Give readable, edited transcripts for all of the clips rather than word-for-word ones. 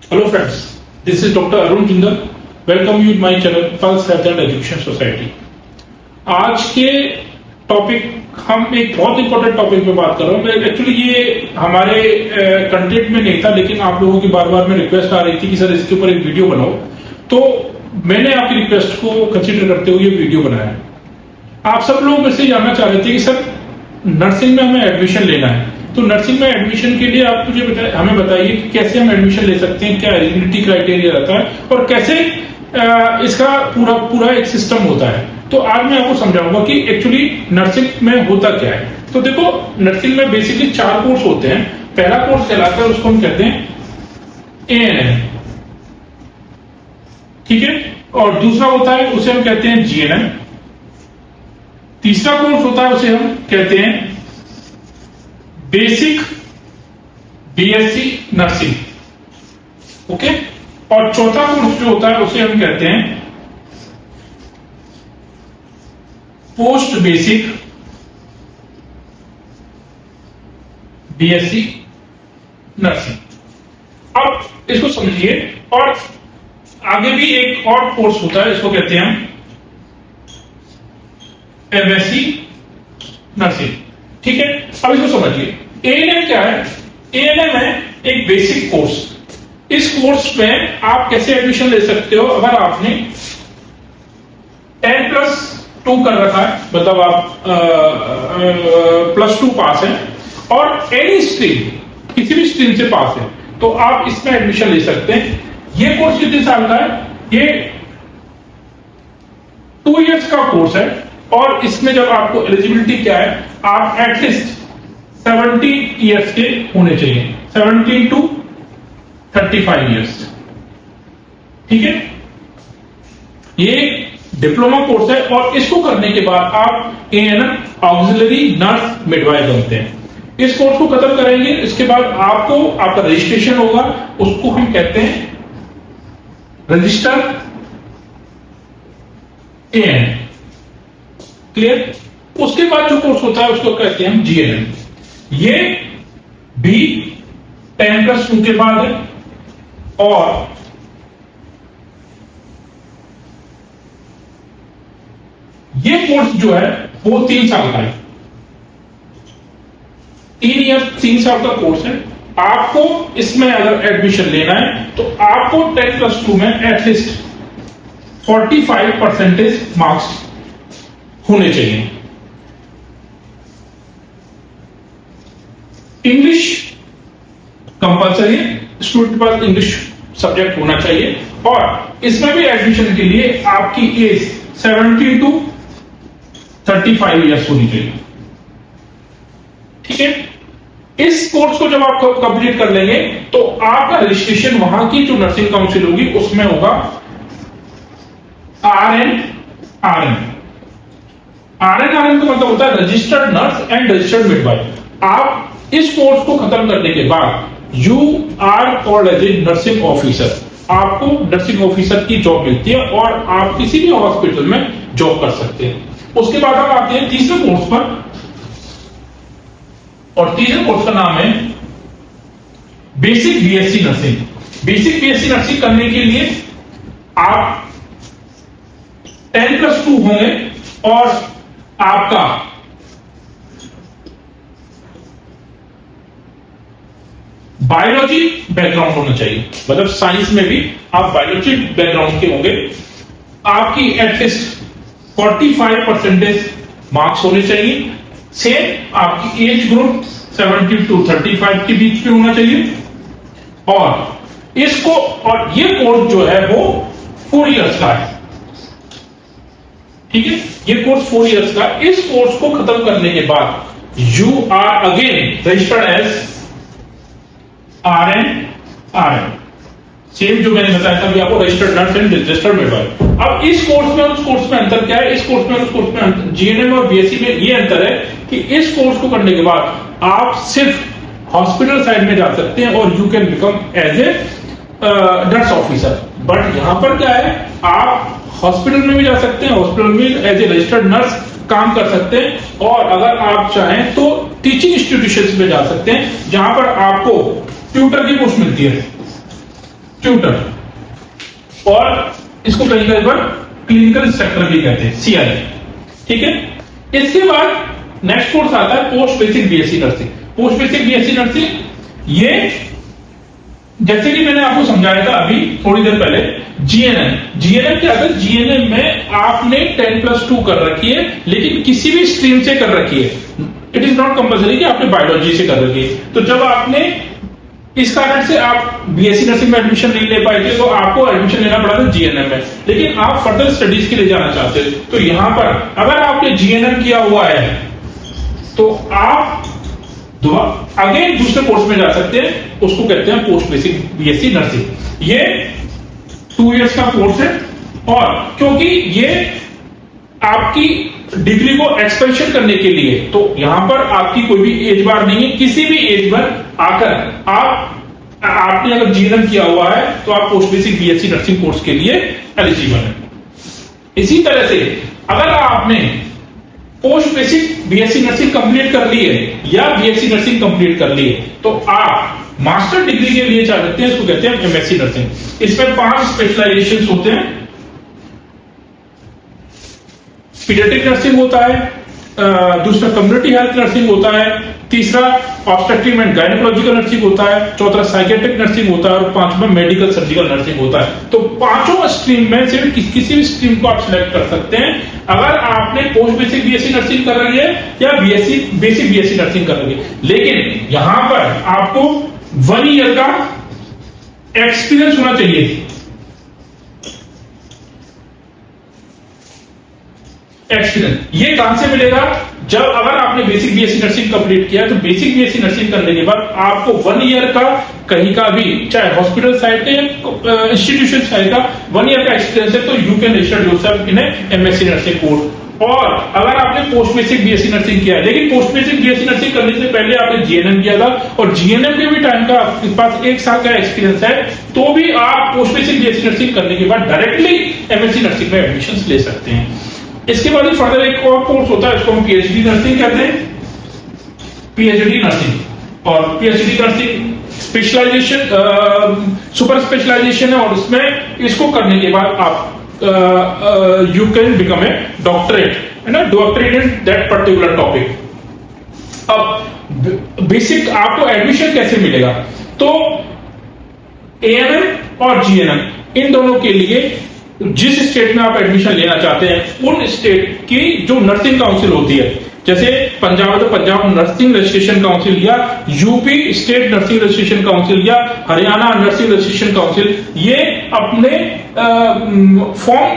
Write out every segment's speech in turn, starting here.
Hello friends, this is Dr. Arun Jindal. Welcome you in my channel Pulse Health and Education Society. आज के topic हम एक बहुत important topic पे बात कर रहा हूँ। एक्चुअली ये हमारे कंटेंट में नहीं था, लेकिन आप लोगों की बार बार में रिक्वेस्ट आ रही थी कि सर इसके ऊपर एक वीडियो बनाओ, तो मैंने आपकी रिक्वेस्ट को कंसीडर करते हुए ये वीडियो बनाया। आप सब लोग मेरे से जानना चाह रहे थे कि सर नर्सिंग में हमें एडमिशन लेना है, तो नर्सिंग में एडमिशन के लिए आप मुझे हमें बताइए कि कैसे हम एडमिशन ले सकते हैं, क्या एलिजिबिलिटी क्राइटेरिया रहता है और कैसे इसका पूरा एक सिस्टम होता है। तो आज मैं आपको समझाऊंगा कि एक्चुअली नर्सिंग में होता क्या है। तो देखो, नर्सिंग में बेसिकली 4 कोर्स होते हैं। पहला कोर्स कहलाता है, उसको हम कहते हैं ANM, ठीक है, और दूसरा होता है उसे हम कहते हैं GNM। तीसरा कोर्स होता है उसे हम कहते हैं बेसिक BSc नर्सिंग, ओके, और चौथा कोर्स जो होता है उसे हम कहते हैं पोस्ट बेसिक BSc नर्सिंग। अब इसको समझिए, और आगे भी एक और कोर्स होता है, इसको कहते हैं हम MSc नर्सिंग, ठीक है। अब इसको समझिए, ANM क्या है? ANM है एक बेसिक कोर्स। इस कोर्स में आप कैसे एडमिशन ले सकते हो? अगर आपने 10+2 कर रखा है, मतलब आप +2 पास है और एनी स्ट्रीम, किसी भी स्ट्रीम से पास है, तो आप इसमें एडमिशन ले सकते हैं। ये कोर्स कितने साल का है? ये 2 इयर्स का कोर्स है, और इसमें जब आपको एलिजिबिलिटी क्या है, आप एटलीस्ट 17 इयर्स के होने चाहिए, 17 to 35 इयर्स, ठीक है। ये डिप्लोमा कोर्स है, और इसको करने के बाद आप ANM ऑक्सिलरी नर्स मिडवाइफ बनते हैं। इस कोर्स को खत्म करेंगे, इसके बाद आपको आपका रजिस्ट्रेशन होगा, उसको हम कहते हैं रजिस्टर ANM, क्लियर। उसके बाद जो कोर्स होता है उसको कहते हैं हम GNM। ये भी 10+2 के बाद है, और ये कोर्स जो है वो 3 साल का है। 3 साल का कोर्स है। आपको इसमें अगर एडमिशन लेना है तो आपको 10+2 में एटलीस्ट 45% मार्क्स होने चाहिए। इंग्लिश कंपलसरी है, स्टूडेंट के पास इंग्लिश सब्जेक्ट होना चाहिए, और इसमें भी एडमिशन के लिए आपकी एज 17 to 35 इयर्स होनी चाहिए, ठीक है। इस कोर्स को जब आप कंप्लीट कर लेंगे तो आपका रजिस्ट्रेशन वहां की जो नर्सिंग काउंसिल होगी उसमें होगा RN का मतलब होता है registered nurse and registered midwife. आप इस कोर्स को खत्म करने के बाद you are called as a nursing officer. आपको नर्सिंग ऑफिसर की जॉब मिलती है, और आप किसी भी हॉस्पिटल में जॉब कर सकते हैं। उसके बाद हम आते हैं तीसरे कोर्स पर, और तीसरे कोर्स का नाम है basic BSc nursing. Basic BSc nursing करने के लिए आप 10+2 होंगे, और आपका बायोलॉजी बैकग्राउंड होना चाहिए, मतलब साइंस में भी आप बायोलॉजी बैकग्राउंड के होंगे। आपकी एटलीस्ट 45% मार्क्स होने चाहिए। सेम आपकी एज ग्रुप 17 to 35 के बीच में होना चाहिए, और इसको, और ये कोर्स जो है वो 4 इयर्स का है, ठीक है। ये कोर्स 4 इयर्स का। इस कोर्स को खत्म करने के बाद you are again registered as RN। Same जो मैंने बताया था आपको, registered nurse and registered midwife. अब इस कोर्स में उस कोर्स में अंतर क्या है? इस कोर्स में उस कोर्स में GNM और BSc में ये अंतर है कि इस कोर्स को करने के बाद आप सिर्फ हॉस्पिटल साइड में जा सकते हैं, और you can become as a nurse officer. But यहां पर क्या है, आप हॉस्पिटल में भी जा सकते हैं, हॉस्पिटल में एज ए रजिस्टर्ड नर्स काम कर सकते हैं, और अगर आप चाहें तो टीचिंग इंस्टीट्यूशंस में जा सकते हैं, जहां पर आपको ट्यूटर की पोस्ट मिलती है, ट्यूटर, और इसको कहीं कहीं पर क्लिनिकल इंस्ट्रक्टर भी कहते हैं, CI। ठीक है, इसके बाद नेक्स्ट कोर्स आता है post basic BSc nursing. Post basic BSc nursing ये जैसे कि मैंने आपको समझाया था अभी थोड़ी देर पहले, जीएनएम क्या था? जीएनएम में आपने 10+2 कर रखी है, लेकिन किसी भी स्ट्रीम से कर रखी है। इट इज नॉट कंपल्सरी कि आपने बायोलॉजी से कर रखी है। तो जब आपने इस कारण से आप बीएससी नर्सिंग में एडमिशन नहीं ले पाए थे, तो आपको एडमिशन लेना पड़ा था जीएनएम में, लेकिन आप फर्दर स्टडीज के लिए जाना चाहते थे, तो यहां पर अगर आपने जीएनएम किया हुआ है तो आप अगेन दूसरे कोर्स में जा सकते हैं, उसको कहते हैं पोस्ट बेसिक बीएससी नर्सिंग। ये 2 इयर्स का कोर्स है, और क्योंकि ये आपकी डिग्री को एक्सपेंशन करने के लिए, तो यहां पर आपकी कोई भी एज बार नहीं है। किसी भी एज पर आकर आपने अगर जीएनएम किया हुआ है तो आप post basic BSc nursing course के लिए एलिजिबल है। इसी तरह से अगर आपने post basic BSc nursing complete कर ली है या बीएससी नर्सिंग कंप्लीट कर ली है, तो आप मास्टर डिग्री के लिए जा सकते हैं, इसको कहते हैं एमएससी नर्सिंग। इसमें 5 स्पेशलाइजेशन होते हैं। पीडियाट्रिक नर्सिंग होता है, दूसरा कम्युनिटी हेल्थ नर्सिंग होता है, तीसरा ऑब्स्टेट्रिक एंड गायनेकोलॉजिकल नर्सिंग होता है, चौथा साइकेट्रिक नर्सिंग होता है, और 5वां मेडिकल सर्जिकल नर्सिंग होता है। तो पांचों स्ट्रीम में से किसी भी स्ट्रीम को आप सिलेक्ट कर सकते हैं, अगर आपने पोस्ट बेसिक बीएससी नर्सिंग कर रही है या बेसिक बीएससी नर्सिंग कर रही है। लेकिन यहां पर आपको 1 ईयर का एक्सपीरियंस होना चाहिए। एक्सपीरियंस ये कहां से मिलेगा? जब अगर आपने बेसिक बीएससी नर्सिंग कंप्लीट किया, तो बेसिक बीएससी नर्सिंग करने के बाद आपको 1 ईयर का कहीं का भी, चाहे हॉस्पिटल साइड का या इंस्टीट्यूशन साइड का 1 ईयर का एक्सपीरियंस है, तो you can register yourself in MSc nursing course. और अगर आपने पोस्ट बेसिक बीएससी नर्सिंग किया है, लेकिन पोस्ट बेसिक बीएससी नर्सिंग करने से पहले आपने जीएनएम किया था, और जीएनएम के भी टाइम का आपके पास 1 साल का एक्सपीरियंस है, तो भी आप पोस्ट बेसिक बीएससी नर्सिंग करने के बाद डायरेक्टली एमएससी नर्सिंग में एडमिशन ले सकते हैं। इसके बाद फर्दर एक और कोर्स होता है, इसको हम पीएचडी नर्सिंग कहते हैं, पीएचडी नर्सिंग। और PhD nursing specialization, super specialization है, और उसमें इसको करने के बाद आप you can become a doctorate, है ना, doctorate in that particular topic. अब बेसिक आपको एडमिशन कैसे मिलेगा? तो एएनएम और जीएनएम इन दोनों के लिए जिस स्टेट में आप एडमिशन लेना चाहते हैं, उन स्टेट की जो नर्सिंग काउंसिल होती है, जैसे पंजाब है तो पंजाब नर्सिंग रजिस्ट्रेशन काउंसिल, या UP state nursing registration council, या हरियाणा नर्सिंग रजिस्ट्रेशन काउंसिल, ये अपने फॉर्म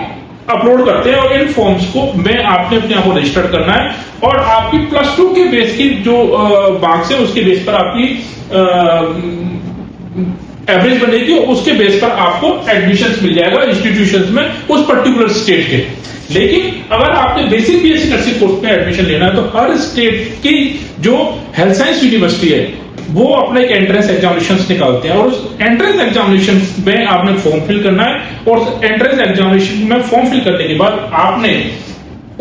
अपलोड करते हैं, और इन फॉर्म्स को में आपने अपने आप को रजिस्टर करना है, और आपकी +2 के बेस की जो मार्क्स है, उसके बेस पर आपकी एवरेज बनेगी, और उसके बेस पर आपको एडमिशंस मिल जाएगा इंस्टीट्यूशंस में उस पर्टिकुलर स्टेट के। लेकिन अगर आपने बेसिक बीएससी नर्सिंग कोर्स में एडमिशन लेना है, तो हर स्टेट की जो हेल्थ साइंस यूनिवर्सिटी है, वो अपना एक एंट्रेंस एग्जामिनेशंस निकालते हैं, और उस एंट्रेंस एग्जामिनेशन में आपने फॉर्म फिल करना है, और एंट्रेंस एग्जामिनेशन में फॉर्म फिल करने के बाद आपने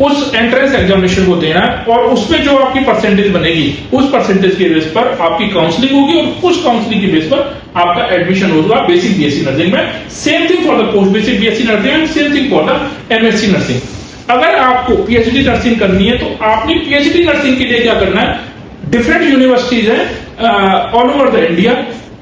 उस एंट्रेंस एग्जामिनेशन को देना है, और उसमें जो आपकी परसेंटेज बनेगी, उस परसेंटेज के बेस पर आपकी काउंसलिंग होगी, और उस काउंसलिंग के बेस पर आपका एडमिशन होगा बेसिक बीएससी नर्सिंग में। Same thing for the post basic BSc nursing and same thing for the MSc nursing. अगर आपको पीएचडी नर्सिंग करनी है, तो आपने पीएचडी नर्सिंग के लिए क्या करना है? डिफरेंट यूनिवर्सिटीज है ऑल ओवर द इंडिया,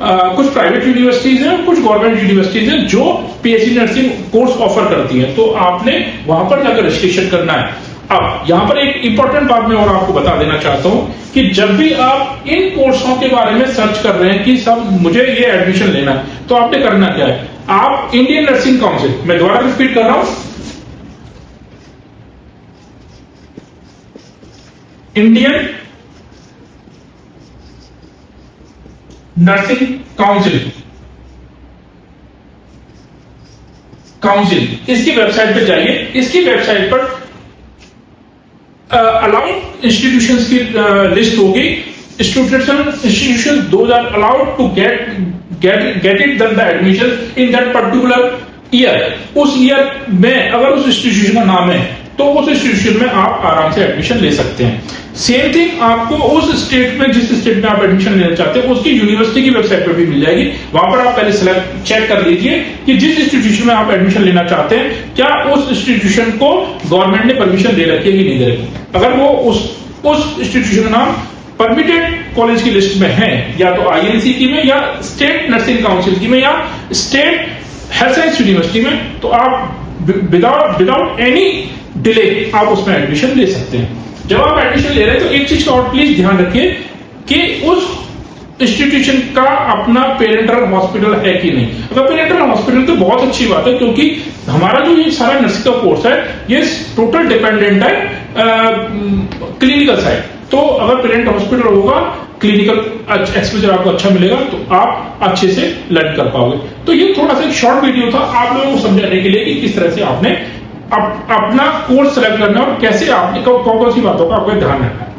कुछ प्राइवेट यूनिवर्सिटीज हैं, कुछ गवर्नमेंट यूनिवर्सिटीज हैं जो पीएचडी नर्सिंग कोर्स ऑफर करती हैं, तो आपने वहां पर जाकर रजिस्ट्रेशन करना है। अब यहां पर एक इंपॉर्टेंट बात मैं और आपको बता देना चाहता हूं कि जब भी आप इन कोर्सों के बारे में सर्च कर रहे हैं कि सब मुझे ये एडमिशन लेना है, तो आपने करना क्या है? आप इंडियन नर्सिंग काउंसिल, मैं दोबारा रिपीट कर रहा हूं, इंडियन नर्सिंग काउंसिल, इसकी वेबसाइट पे जाइए। इसकी वेबसाइट पर अलाउड इंस्टीट्यूशंस की लिस्ट होगी। Institutions those are allowed to get it done the admission in that particular year. उस ईयर में अगर उस इंस्टीट्यूशन का नाम है, तो उस इंस्टीट्यूशन में आप आराम से एडमिशन ले सकते हैं। सेम थिंग आपको उस स्टेट में, जिस स्टेट में आप एडमिशन लेना चाहते हैं, उसकी यूनिवर्सिटी की वेबसाइट पर भी मिल जाएगी। वहां पर आप पहले सेलेक्ट चेक कर लीजिए कि जिस इंस्टीट्यूशन में आप एडमिशन लेना चाहते हैं, क्या उस इंस्टीट्यूशन को गवर्नमेंट ने परमिशन दे रखी है कि नहीं दे रखी। अगर वो उस इंस्टीट्यूशन का नाम परमिटेड कॉलेज की लिस्ट में है, या तो आईएनसी की में, या स्टेट नर्सिंग काउंसिल की में, या स्टेट हेल्थ साइंस यूनिवर्सिटी में, तो आप विदाउट एनी डिले आप उसमें एडमिशन ले सकते हैं। जब आप एडमिशन ले रहे हैं तो एक चीज का और प्लीज ध्यान रखिए कि उस इंस्टीट्यूशन का अपना पेरेंटल हॉस्पिटल है कि नहीं। अगर पेरेंटल हॉस्पिटल तो बहुत अच्छी बात है, क्योंकि हमारा जो ये सारा नर्सिंग का कोर्स है ये टोटल डिपेंडेंट है क्लिनिकल साइड। तो अगर पेरेंट हॉस्पिटल होगा, क्लिनिकल एक्सपोजर आपको अच्छा मिलेगा, तो आप अच्छे से लर्न कर पाओगे। तो ये थोड़ा सा एक शॉर्ट वीडियो था आप लोगों को समझाने के लिए कि किस तरह से आपने अपना कोर्स सेलेक्ट करना और कैसे आपने कौन सी बातों का आपको ध्यान रखना है।